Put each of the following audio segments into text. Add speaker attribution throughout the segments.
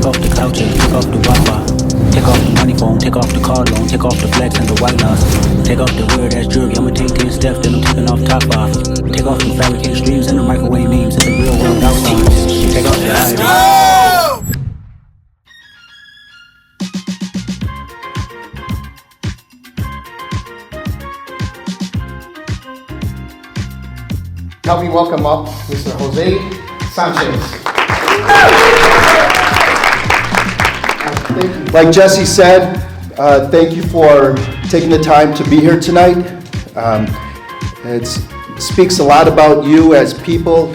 Speaker 1: Take off the couches, take off the Wi-Fi. Take off the money phone, take off the car loan, take off the flex and the white loss. Take off the weird ass jewelry, I'ma take 10 steps, then I'm taking off top off. Take off the fabricated streams and the microwave memes and the real world outside. Take off the
Speaker 2: Let's go!
Speaker 3: Help me welcome up Mr. Jose Sanchez.
Speaker 4: Like Jesse said, thank you for taking the time to be here tonight. It speaks a lot about you as people,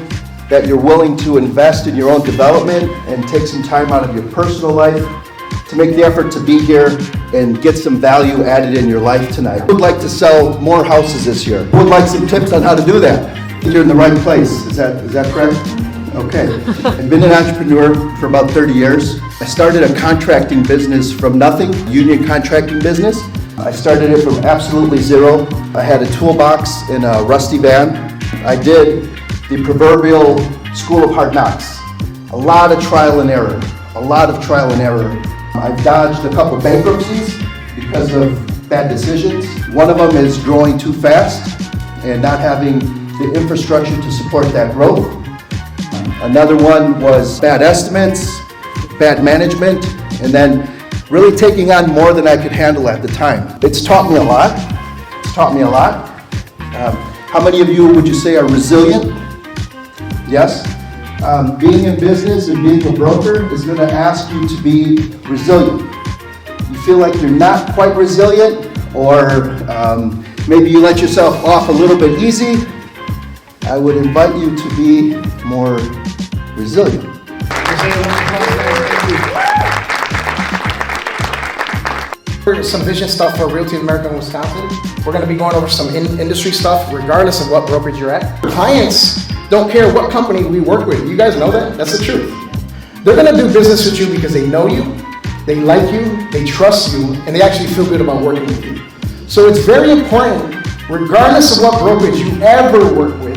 Speaker 4: that you're willing to invest in your own development and take some time out of your personal life to make the effort to be here and get some value added in your life tonight. I would like to sell more houses this year. I would like some tips on how to do that. You're in the right place. Is that correct? Okay. I've been an entrepreneur for about 30 years. I started a contracting business from nothing, union contracting business. I started it from absolutely zero. I had a toolbox in a rusty van. I did the proverbial school of hard knocks. A lot of trial and error. I've dodged a couple bankruptcies because of bad decisions. One of them is growing too fast and not having the infrastructure to support that growth. Another one was bad estimates, bad management, and then really taking on more than I could handle at the time. It's taught me a lot. How many of you would you say are resilient? Yes. Being in business and being a broker is going to ask you to be resilient. You feel like you're not quite resilient, or maybe you let yourself off a little bit easy. I would invite you to be more resilient.
Speaker 3: Some vision stuff for Realtors America in Wisconsin. We're going to be going over some industry stuff regardless of what brokerage you're at. Clients don't care what company we work with. You guys know that? That's the truth. They're going to do business with you because they know you, they like you, they trust you, and they actually feel good about working with you. So it's very important, regardless of what brokerage you ever work with,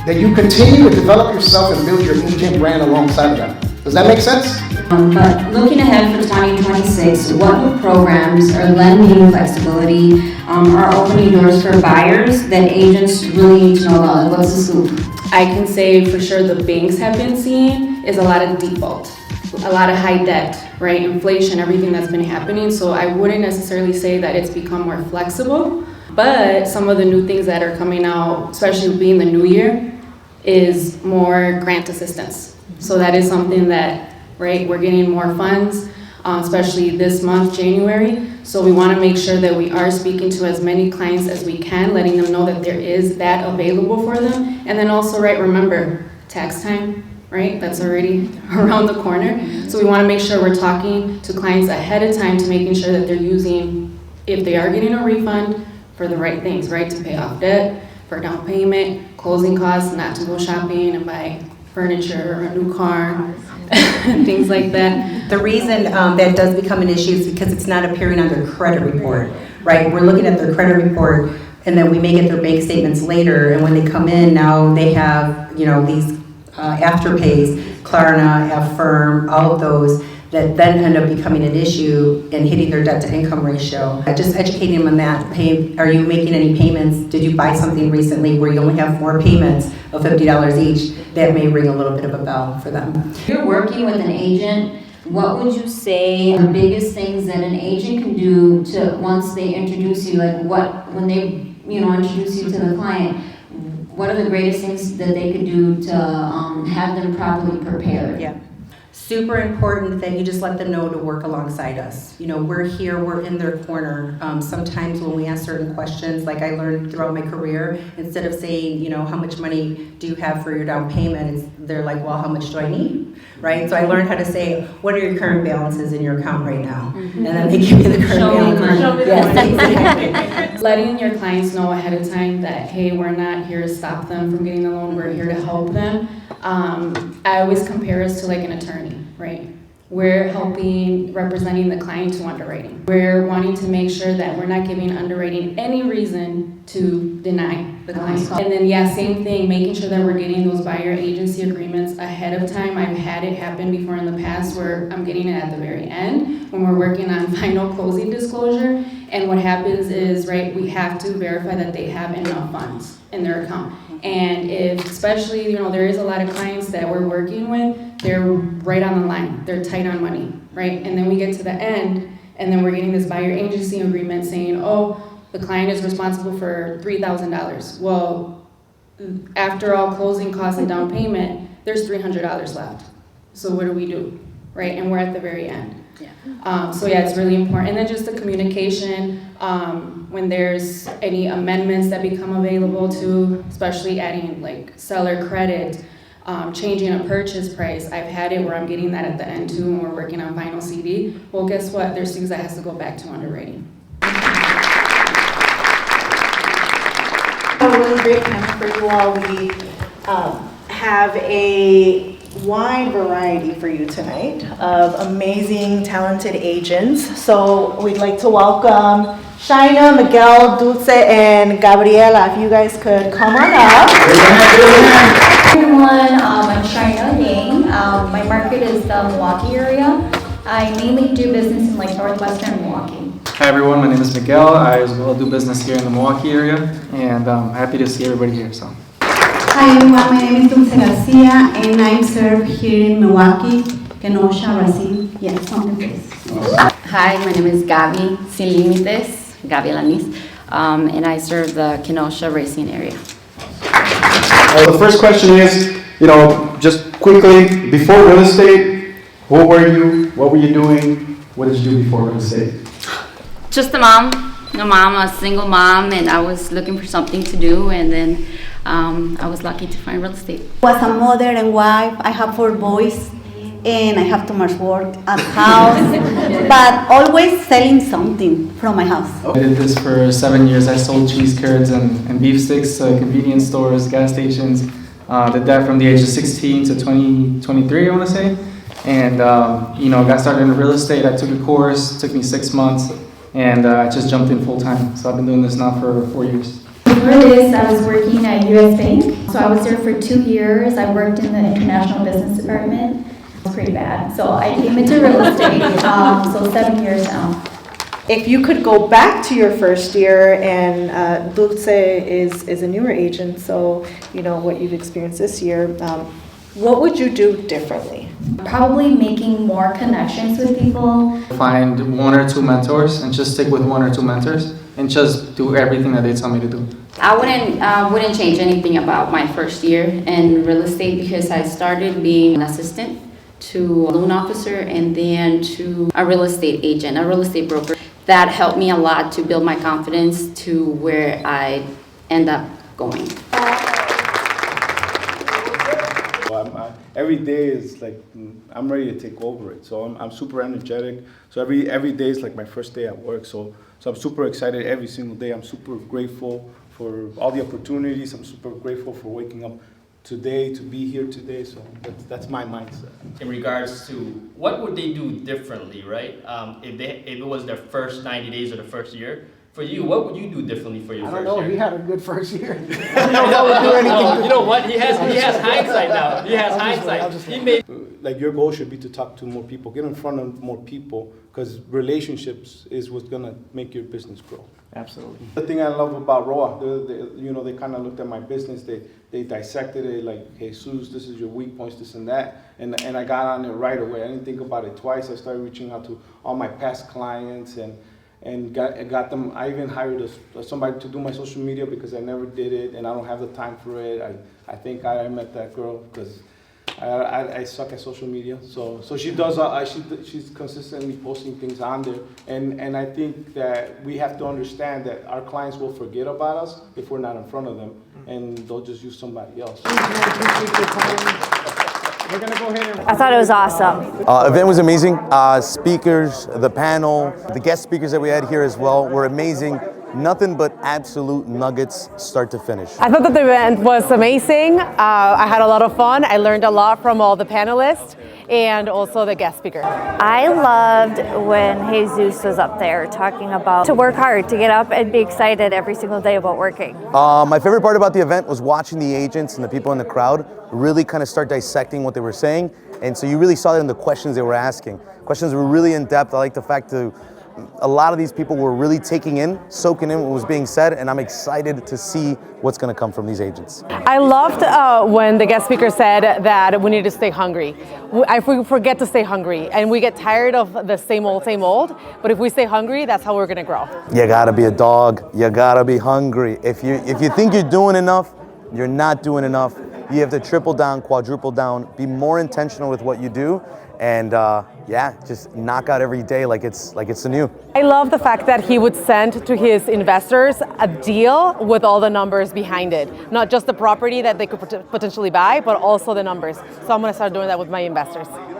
Speaker 3: that you continue to develop yourself and build your agent brand alongside of that. Does that make sense?
Speaker 5: But looking ahead for 2026, what new programs are lending flexibility, are opening doors for buyers that agents really need to know about? Like, what's the scoop?
Speaker 6: I can say for sure the banks have been seeing is a lot of default, a lot of high debt, right? Inflation, everything that's been happening. So I wouldn't necessarily say that it's become more flexible, but some of the new things that are coming out, especially being the new year, is more grant assistance. So that is something that, right, we're getting more funds, especially this month, January. So we want to make sure that we are speaking to as many clients as we can, letting them know that there is that available for them. And then also, right, remember, tax time, right? That's already around the corner. So we want to make sure we're talking to clients ahead of time to making sure that they're using, if they are getting a refund, for the right things, right? To pay off debt, for down payment, closing costs, not to go shopping and buy furniture or a new car, things like that.
Speaker 7: The reason that does become an issue is because it's not appearing on their credit report, right? We're looking at their credit report, and then we may get their bank statements later, and when they come in, now they have, these afterpays, Klarna, Affirm, all of those, that then end up becoming an issue and hitting their debt to income ratio. Just educating them on that. Hey, are you making any payments? Did you buy something recently where you only have 4 payments of $50 each? That may ring a little bit of a bell for them.
Speaker 5: If you're working with an agent, what would you say are the biggest things that an agent can do to, once they introduce you, like when they, introduce you to the client, what are the greatest things that they could do to have them properly prepared?
Speaker 7: Yeah. Super important that you just let them know to work alongside us. We're here, we're in their corner. Sometimes when we ask certain questions, like I learned throughout my career, instead of saying, how much money do you have for your down payment, they're like, well, how much do I need, right? So I learned how to say, what are your current balances in your account right now? Mm-hmm. And then they give me the current balance. Yes, exactly.
Speaker 6: Letting your clients know ahead of time that, hey, we're not here to stop them from getting the loan, we're here to help them. I always compare us to like an attorney, right? We're representing the client to underwriting. We're wanting to make sure that we're not giving underwriting any reason to deny the client. And then, yeah, same thing, making sure that we're getting those buyer agency agreements ahead of time. I've had it happen before in the past where I'm getting it at the very end when we're working on final closing disclosure. And what happens is, right, we have to verify that they have enough funds in their account. And if, especially, you know, there is a lot of clients that we're working with, they're right on the line, they're tight on money, right? And then we get to the end, and then we're getting this buyer agency agreement saying, oh, the client is responsible for $3,000. Well, after all closing costs and down payment, there's $300 left. So what do? Right? And we're at the very end. So yeah, it's really important. And then just the communication, when there's any amendments that become available to, especially adding like seller credit, changing a purchase price. I've had it where I'm getting that at the end too when we're working on final CD. Well, guess what? There's things that has to go back to underwriting.
Speaker 2: A really great time for you all. We have a wide variety for you tonight of amazing, talented agents. So we'd like to welcome Shaina, Miguel, Dulce, and Gabriela. If you guys could come on up.
Speaker 8: Hi everyone, I'm Shaina Yang. My market is the Milwaukee area. I mainly do business in like northwestern Milwaukee.
Speaker 9: Hi everyone, my name is Miguel. I as well do business here in the Milwaukee area, and I'm happy to see everybody here. So.
Speaker 10: Hi everyone, my name is Dulce Garcia, and I'm served here in Milwaukee, Kenosha, Brazil. Yes, something please.
Speaker 11: Hi, my name is Gabi Sin Límites, Gabi Alanis, and I serve the Kenosha racing area.
Speaker 4: The first question is, just quickly, before real estate, who were you? What were you doing? What did you do before real estate?
Speaker 11: Just a mom, a single mom, and I was looking for something to do, and then I was lucky to find real estate.
Speaker 10: I was a mother and wife. I have 4 boys, and I have too much work at the house, but always selling something from my house.
Speaker 9: I did this for 7 years. I sold cheese curds and beef sticks to convenience stores, gas stations. Did that from the age of 16 to 23, I want to say. And, got started in real estate. I took a course, it took me 6 months, and I just jumped in full time. So I've been doing this now for 4 years.
Speaker 8: Before this, I was working at US Bank. So I was there for 2 years. I worked in the international business department. It was pretty bad. So I came into real estate, so 7 years now.
Speaker 2: If you could go back to your first year, and Dulce is a newer agent, so what you've experienced this year, what would you do differently?
Speaker 8: Probably making more connections with people.
Speaker 9: Find 1 or 2 mentors and just stick with 1 or 2 mentors and just do everything that they tell me to do.
Speaker 11: I wouldn't change anything about my first year in real estate because I started being an assistant to a loan officer and then to a real estate agent, a real estate broker. That helped me a lot to build my confidence to where I end up going.
Speaker 12: Every day is like I'm ready to take over it. So I'm super energetic. So every day is like my first day at work. So I'm super excited every single day. I'm super grateful for all the opportunities. I'm super grateful for waking up today to be here today. So that's my mindset.
Speaker 13: In regards to what would they do differently, right? If it was their first 90 days or the first year. For you, what would you do differently for your first year?
Speaker 3: I don't know. He had a good first year. I don't know if I would do anything.
Speaker 13: You know what? He has hindsight now. He has hindsight. He made.
Speaker 12: Like your goal should be to talk to more people, get in front of more people, because relationships is what's gonna make your business grow.
Speaker 3: Absolutely.
Speaker 12: The thing I love about ROA, they kind of looked at my business. They dissected it like, hey, Jesus, this is your weak points, this and that, and I got on it right away. I didn't think about it twice. I started reaching out to all my past clients and got them. I even hired somebody to do my social media because I never did it and I don't have the time for it. I think I met that girl because I suck at social media. So she does. She's consistently posting things on there, and I think that we have to understand that our clients will forget about us if we're not in front of them, and they'll just use somebody else.
Speaker 3: We're gonna go ahead and
Speaker 14: I thought it was awesome.
Speaker 15: Event was amazing. Speakers, the panel, the guest speakers that we had here as well were amazing.
Speaker 14: nothing but absolute nuggets start to finish.
Speaker 15: I thought that the event was amazing. I had a lot of fun. I learned a lot from all the panelists and also the guest speaker.
Speaker 16: I loved when Jesus was up there talking about to work hard, to get up and be excited every single day about working.
Speaker 14: My favorite part about the event was watching the agents and the people in the crowd really kind of start dissecting what they were saying. And so you really saw that in the questions they were asking. Questions were really in depth. I like the fact that a lot of these people were really soaking in what was being said, and I'm excited to see what's going to come from these agents.
Speaker 15: I loved when the guest speaker said that we need to stay hungry. If we forget to stay hungry and we get tired of the same old, but if we stay hungry, that's how we're going to grow.
Speaker 14: You got to be a dog. You got to be hungry. If you think you're doing enough, you're not doing enough. You have to triple down, quadruple down, be more intentional with what you do, and just knock out every day like it's the new.
Speaker 15: I love the fact that he would send to his investors a deal with all the numbers behind it, not just the property that they could potentially buy, but also the numbers. So I'm going to start doing that with my investors.